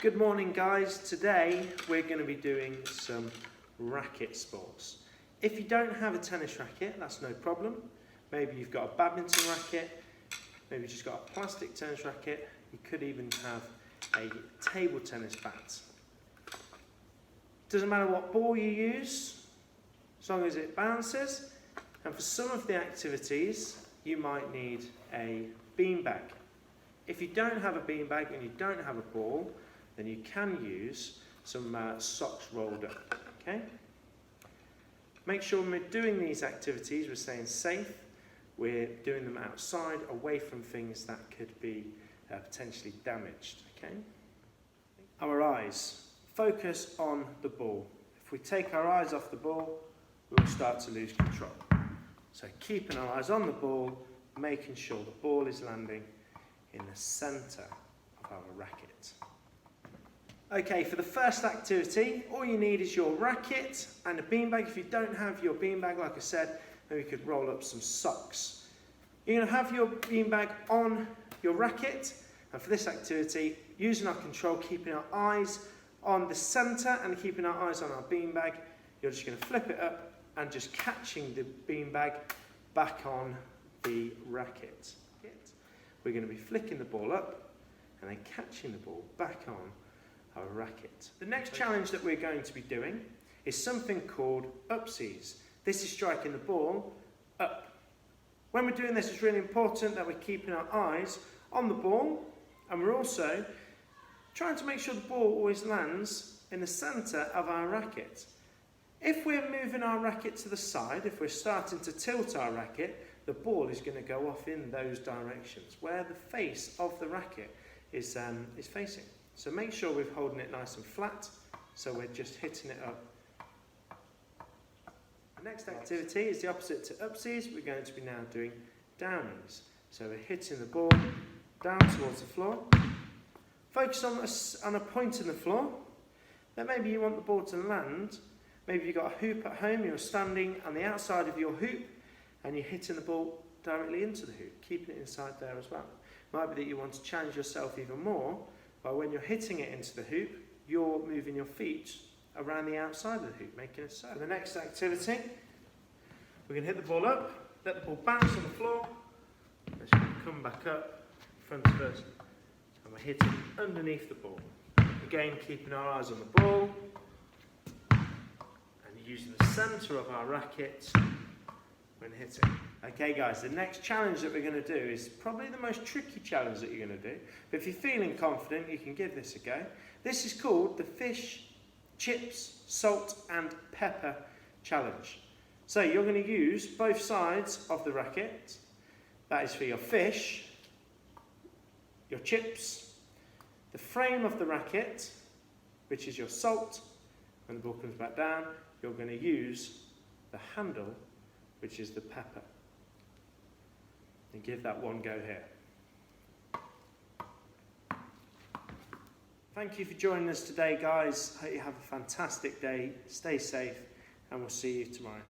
Good morning guys, today we're going to be doing some racket sports. If you don't have a tennis racket, that's no problem. Maybe you've got a badminton racket, maybe you've just got a plastic tennis racket, you could even have a table tennis bat. Doesn't matter what ball you use, as long as it bounces. And for some of the activities, you might need a beanbag. If you don't have a beanbag and you don't have a ball, then you can use some socks rolled up, okay? Make sure when we're doing these activities, we're staying safe, we're doing them outside, away from things that could be potentially damaged, okay? Our eyes, focus on the ball. If we take our eyes off the ball, we'll start to lose control. So keeping our eyes on the ball, making sure the ball is landing in the centre of our racket. Okay, for the first activity, all you need is your racket and a beanbag. If you don't have your beanbag, like I said, then we could roll up some socks. You're going to have your beanbag on your racket, and for this activity, using our control, keeping our eyes on the centre and keeping our eyes on our beanbag, you're just going to flip it up and just catching the beanbag back on the racket. We're going to be flicking the ball up and then catching the ball back on our racket. The next challenge that we're going to be doing is something called upsies. This is striking the ball up. When we're doing this, it's really important that we're keeping our eyes on the ball, and we're also trying to make sure the ball always lands in the centre of our racket. If we're moving our racket to the side, if we're starting to tilt our racket, the ball is going to go off in those directions where the face of the racket is facing. So make sure we're holding it nice and flat, so we're just hitting it up. The next activity is the opposite to upsies. We're going to be now doing downies. So we're hitting the ball down towards the floor. Focus on a point in the floor. Then maybe you want the ball to land. Maybe you've got a hoop at home, you're standing on the outside of your hoop, and you're hitting the ball directly into the hoop, keeping it inside there as well. Might be that you want to challenge yourself even more, but when you're hitting it into the hoop, you're moving your feet around the outside of the hoop, making a circle. For the next activity, we're going to hit the ball up, let the ball bounce on the floor, it's going to come back up in front of us, and we're hitting underneath the ball. Again, keeping our eyes on the ball, and using the centre of our racket when hitting. Okay guys, the next challenge that we're going to do is probably the most tricky challenge that you're going to do. But if you're feeling confident, you can give this a go. This is called the fish, chips, salt and pepper challenge. So you're going to use both sides of the racket. That is for your fish, your chips, the frame of the racket, which is your salt. When the ball comes back down, you're going to use the handle, which is the pepper. And give that one go here. Thank you for joining us today, guys. Hope you have a fantastic day. Stay safe, and we'll see you tomorrow.